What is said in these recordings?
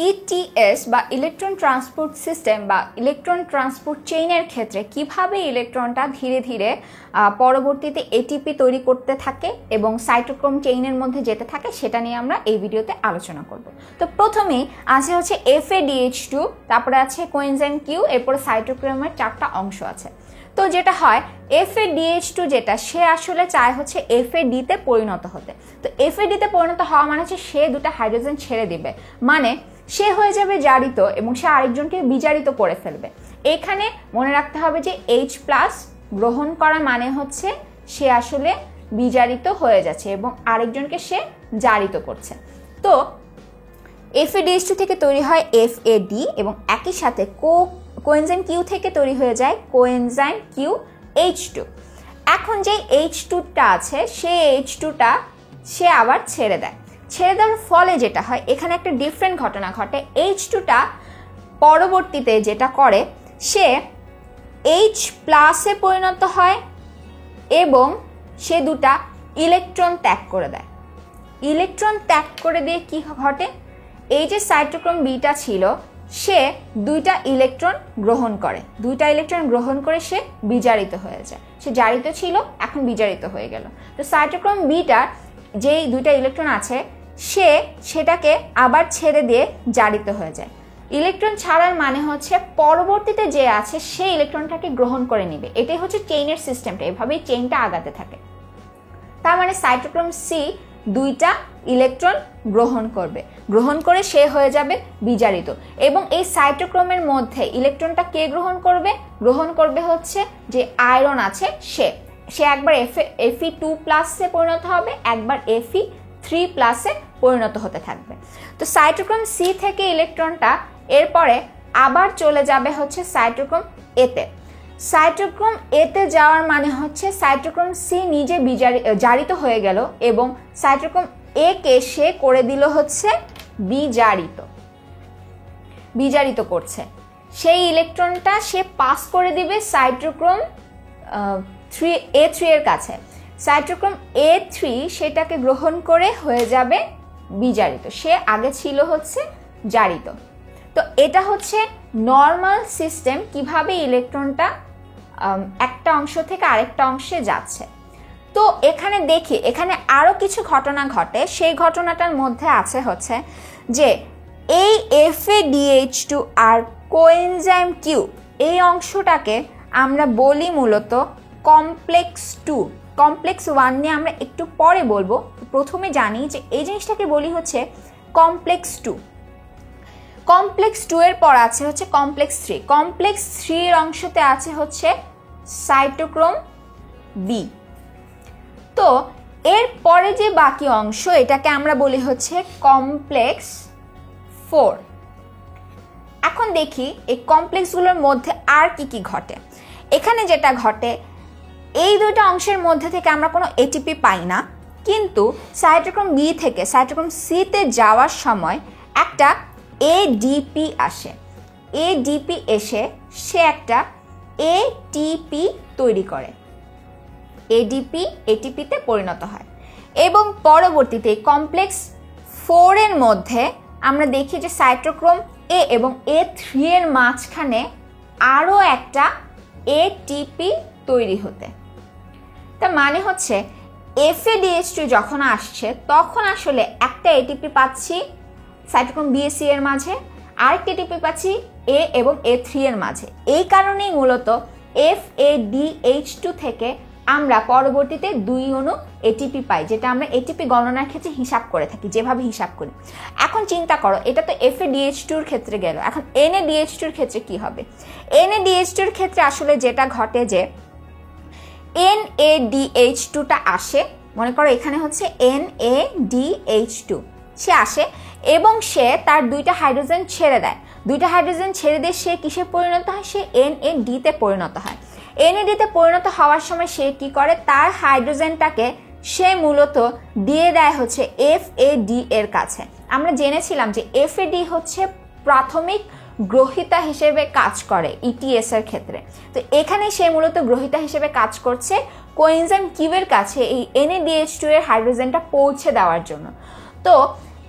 ETS বা electron transport system বা electron transport চেইনের ক্ষেত্রে কিভাবে ইলেকট্রনটা ধীরে ধীরে পরবর্তীতে এটিপি তৈরি করতে থাকে এবং সাইটোক্রোম চেইনের মধ্যে যেতে থাকে সেটা নিয়ে আমরা এই ভিডিওতে আলোচনা করব। তো প্রথমেই আছে হচ্ছে FADH2, তারপরে আছে কোএনজাইম কিউ, এরপরে সাইটোক্রোমের 4টা অংশ আছে। তো যেটা হয় FADH2 যেটা সে আসলে চায় হচ্ছে FAD তে পরিণত হতে। তো FAD তে পরিণত হওয়া মানে হচ্ছে সে দুটা হাইড্রোজেন ছেড়ে দিবে, মানে সে হয়ে যাবে জারিত এবং সে আরেকজনকে বিজারিত করে ফেলবে। এখানে মনে রাখতে হবে যে H+ গ্রহণ করা মানে হচ্ছে সে আসলে বিজারিত হয়ে যাচ্ছে এবং আরেকজনকে সে জারিত করছে। তো FADH2 থেকে তৈরি হয় FAD এবং একই সাথে কোএনজাইম কিউ থেকে তৈরি হয়ে যায় কোএনজাইম কিউ H2। এখন যে H2টা আছে সেই H2টা সে আবার ছেড়ে দেয়। ছেড়ে দেওয়ার ফলে যেটা হয় এখানে একটা ডিফারেন্ট ঘটনা ঘটে। H2টা পরবর্তীতে যেটা করে সে H+ পরিণত হয় এবং সে দুটা ইলেকট্রন ত্যাগ করে দেয়। ইলেকট্রন ত্যাগ করে দিয়ে কি ঘটে, এই যে সাইটোক্রোম বিটা ছিল সে দুইটা ইলেকট্রন গ্রহণ করে, সে বিজারিত হয়ে যায়। সে জারিত ছিল, এখন বিজারিত হয়ে গেল। তো সাইটোক্রোম বিটার যেই দুইটা ইলেকট্রন আছে সেটাকে আবার ছেড়ে দিয়ে জারিত হয়ে যায়। ইলেকট্রন ছাড়ার মানে হচ্ছে পরবর্তীতে যে আছে সেই ইলেকট্রনটাকে গ্রহণ করে নিবে। এটাই হচ্ছে চেইনের সিস্টেমটা, এভাবেই চেইনটা আগাতে থাকে। তার মানে সাইটোক্রোম সি দুইটা ইলেকট্রন গ্রহণ করে সে হয়ে যাবে বিজারিত। এবং এই সাইটোক্রোমের মধ্যে ইলেকট্রনটা কে গ্রহণ করবে হচ্ছে যে আয়রন আছে সে একবার Fe2+ পরিণত হবে, একবার Fe3+ পরিণত হতে থাকবে। তো সাইটোক্রোম সি থেকে ইলেকট্রনটা এরপরে আবার চলে যাবে হচ্ছে সাইটোক্রোম এতে। সাইটোক্রোম এতে যাওয়ার মানে হচ্ছে সাইটোক্রোম সি নিজে জারিত হয়ে গেল এবং সাইটোক্রোম এ কে সে করে দিল হচ্ছে বিজারিত করছে। সেই ইলেকট্রনটা সে পাস করে দিবে সাইটোক্রোম A3 এর কাছে। সাইটোক্রোম A3 সেটাকে গ্রহণ করে হয়ে যাবে বিজারিত, সে আগে ছিল হচ্ছে জারিত। তো এটা হচ্ছে নর্মাল সিস্টেম, কিভাবে ইলেকট্রনটা একটা অংশ থেকে আরেকটা অংশে যাচ্ছে। তো এখানে দেখি এখানে আরো কিছু ঘটনা ঘটে। সেই ঘটনাটার মধ্যে আছে হচ্ছে যে এই FADH2 আর কোএনজাইম কিউ এই অংশটাকে আমরা বলি মূলত কমপ্লেক্স 2। কমপ্লেক্স 1 নিয়ে আমরা একটু পরে বলবো। প্রথমে জানি যে এই জিনিসটাকে বলি হচ্ছে কমপ্লেক্স 2। কমপ্লেক্স 2 এর পর আছে হচ্ছে কমপ্লেক্স 3। কমপ্লেক্স 3 এর অংশতে আছে হচ্ছে সাইটোক্রোম বি। তো এর পরে যে বাকি অংশ এটাকে আমরা বলি হচ্ছে কমপ্লেক্স 4। এখন দেখি এই কমপ্লেক্সগুলোর মধ্যে আর কি ঘটে। এখানে যেটা ঘটে এই দুটো অংশের মধ্যে থেকে আমরা কোনো এটিপি পাই না, কিন্তু সাইটোক্রোম বি থেকে সাইটোক্রোম সি তে যাওয়ার সময় একটা এডিপি আসে। এডিপি এসে সে একটা এটিপি তৈরি করে, এটিপিতে পরিণত হয় এবং পরবর্তীতে কমপ্লেক্স 4 এর মধ্যে আমরা দেখি যে সাইটোক্রোম এ এবং A3 এর মাঝখানে আরও একটা এটিপি তৈরি হতে। তার মানে হচ্ছে FADH2 যখন আসছে তখন আসলে একটা এটিপি পাচ্ছি সাইটোক্রোম BC এর মাঝে, আরেকটা এটিপি পাচ্ছি A এবং A3 এর মাঝে। এই কারণেই মূলত FADH2 থেকে আমরা পরবর্তীতে 2 অণু এটিপি পাই, যেটা আমরা এটিপি গণনার ক্ষেত্রে হিসাব করে থাকি, যেভাবে হিসাব করি। এখন চিন্তা করো, এটা তো FADH2 এর ক্ষেত্রে গেল, এখন NADH2 এর ক্ষেত্রে কি হবে? NADH2 এর ক্ষেত্রে আসলে যেটা ঘটে যে NADH2টা আসে, মনে করো এখানে হচ্ছে NADH2 সে আসে এবং সে তার দুইটা হাইড্রোজেন ছেড়ে দেয়। দুইটা হাইড্রোজেন ছেড়ে দিয়ে সে কিসে পরিণত হয়? সে NAD তে পরিণত হয়। NAD তে পরিণত হওয়ার সময় সে কি করে, তার হাইড্রোজেনটাকে সে মূলত দিয়ে দেয় হচ্ছে FAD এর কাছে। আমরা জেনেছিলাম যে FAD হচ্ছে প্রাথমিক গ্রহিতা হিসেবে কাজ করে ইটিএস এর ক্ষেত্রে। তো এখানে সে মূলত গ্রহিতা হিসেবে কাজ করছে কোএনজাইম কিউ এর কাছে এই NADH2 এর হাইড্রোজেনটা পৌঁছে দেওয়ার জন্য। তো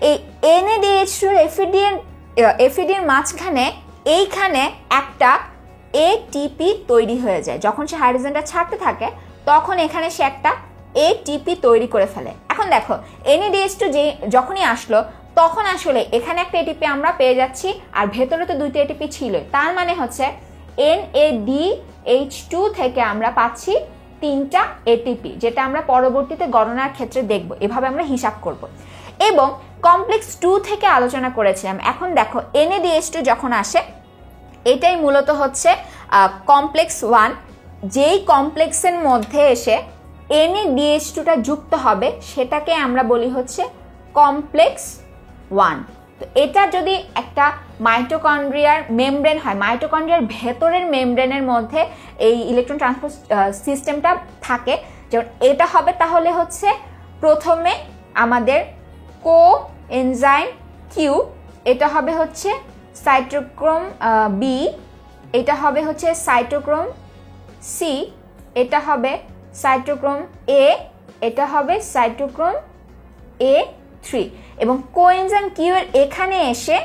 এই NADH2 এর FAD এর এফিডির মাঝখানে এইখানে একটা এটিপি তৈরি হয়ে যায়। যখন সে হাইড্রোজেনটা ছাড়তে থাকে তখন এখানে সে একটা এটিপি তৈরি করে ফেলে। এখন দেখো NADH2 যে যখনই আসলো তখন আসলে এখানে একটা এটিপি আমরা পেয়ে যাচ্ছি, আর ভেতরে তো দুইটা এটিপি ছিল, তার মানে হচ্ছে NADH2 থেকে আমরা পাচ্ছি 3টা এটিপি, যেটা আমরা পরবর্তীতে গণনার ক্ষেত্রে দেখব। এভাবে আমরা হিসাব করব। এবং কমপ্লেক্স 2 থেকে আলোচনা করেছিলাম। এখন দেখো NADH2 যখন আসে এটাই মূলত হচ্ছে কমপ্লেক্স 1। যেই কমপ্লেক্সের মধ্যে এসে NADH2টা যুক্ত হবে সেটাকে আমরা বলি হচ্ছে কমপ্লেক্স 1। তো এটা যদি একটা মাইটোকন্ড্রিয়ার মেমব্রেন হয়, মাইটোকন্ড্রিয়ার ভেতরের মেমব্রেনের মধ্যে এই ইলেকট্রন ট্রান্সপোর্ট সিস্টেমটা থাকে, যেমন এটা হবে, তাহলে হচ্ছে প্রথমে আমাদের কোএনজাইম কিউ, এটা হবে হচ্ছে সাইটোক্রোম বি, এটা হবে হচ্ছে সাইটোক্রোম সি, এটা হবে সাইটোক্রোম এ, এটা হবে সাইটোক্রোম A3, এবং কোএনজাইম কিউ এর এখানে এসে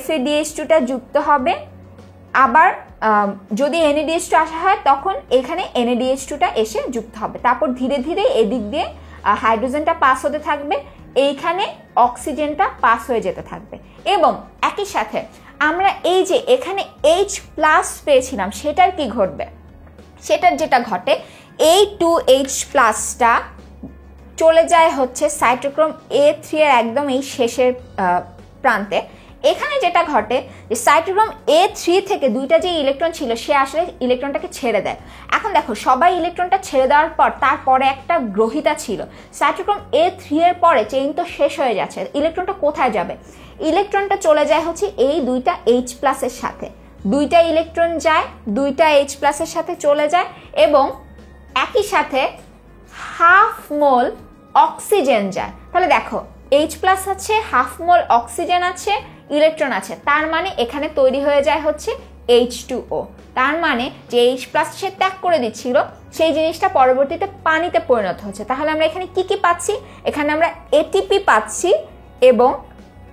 FADH2টা যুক্ত হবে। আবার যদি NADH2 আসা হয় তখন এখানে NADH2টা এসে যুক্ত হবে। তারপর ধীরে ধীরে এদিক দিয়ে হাইড্রোজেনটা পাস হতে থাকবে, এইখানে অক্সিজেনটা পাস হয়ে যেতে থাকবে। এবং একই সাথে আমরা এই যে এখানে H+ পেয়েছিলাম সেটার কি ঘটবে? সেটার যেটা ঘটে, এই 2H+টা চলে যায় হচ্ছে সাইটোক্রোম A3 এর একদম এই শেষের প্রান্তে। এখানে যেটা ঘটে যে সাইটোক্রোম A3 থেকে দুইটা যে ইলেকট্রন ছিল সে আসলে ইলেকট্রনটাকে ছেড়ে দেয়। এখন দেখো সবাই ইলেকট্রনটা ছেড়ে দেওয়ার পর তারপরে একটা গ্রহিতা ছিল। সাইটোক্রোম A3 এর পরে চেইন তো শেষ হয়ে যাচ্ছে, ইলেকট্রনটা কোথায় যাবে? ইলেকট্রনটা চলে যায় হচ্ছে এই দুইটা H+ এর সাথে। দুইটা ইলেকট্রন যায়, দুইটা H+ এর সাথে চলে যায়, এবং একই সাথে হাফ মোল অক্সিজেন যায়। তাহলে দেখো H+ আছে, হাফ মোল অক্সিজেন আছে, ইলেকট্রন আছে, তার মানে এখানে তৈরি হয়ে যায় হচ্ছে H2O। তার মানে যে H+ সে ত্যাগ করে দিচ্ছিল সেই জিনিসটা পরবর্তীতে পানিতে পরিণত হচ্ছে। তাহলে আমরা এখানে কি কি পাচ্ছি? এখানে আমরা এটিপি পাচ্ছি এবং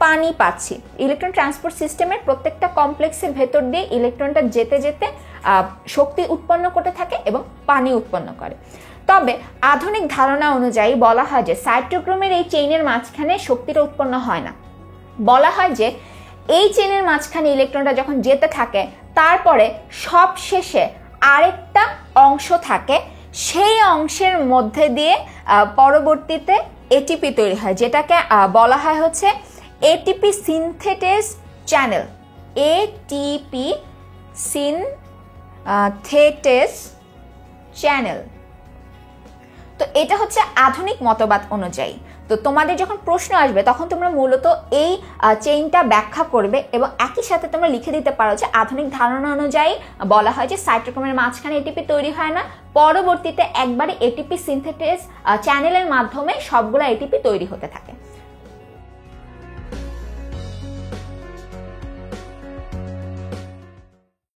পানি পাচ্ছি। ইলেকট্রন ট্রান্সপোর্ট সিস্টেমের প্রত্যেকটা কমপ্লেক্সের ভেতর দিয়ে ইলেকট্রনটা যেতে যেতে শক্তি উৎপন্ন করতে থাকে এবং পানি উৎপন্ন করে। তবে আধুনিক ধারণা অনুযায়ী বলা হয় যে সাইটোক্রোমের এই চেইনের মাঝখানে শক্তিটা উৎপন্ন হয় না। বলা হয় যে এই চেইনের মাঝখানে ইলেকট্রনটা যখন যেতে থাকে তারপরে সব শেষে আরেকটা অংশ থাকে, সেই অংশের মধ্যে দিয়ে পরবর্তীতে এটিপি তৈরি হয়, যেটাকে বলা হয় হচ্ছে ATP synthetase channel. ATP synthetase channel. তো এটা হচ্ছে আধুনিক মতবাদ অনুযায়ী। তো তোমাদের যখন প্রশ্ন আসবে তখন তোমরা মূলত এই চেইনটা ব্যাখ্যা করবে, এবং একই সাথে তোমরা লিখে দিতে পারো যে আধুনিক ধারণা অনুযায়ী বলা হয় যে সাইটোক্রোমের মাঝখানে এটিপি তৈরি হয় না, পরবর্তীতে একবারে এটিপি সিনথেটেজ চ্যানেলের মাধ্যমে সবগুলো এটিপি তৈরি হতে থাকে।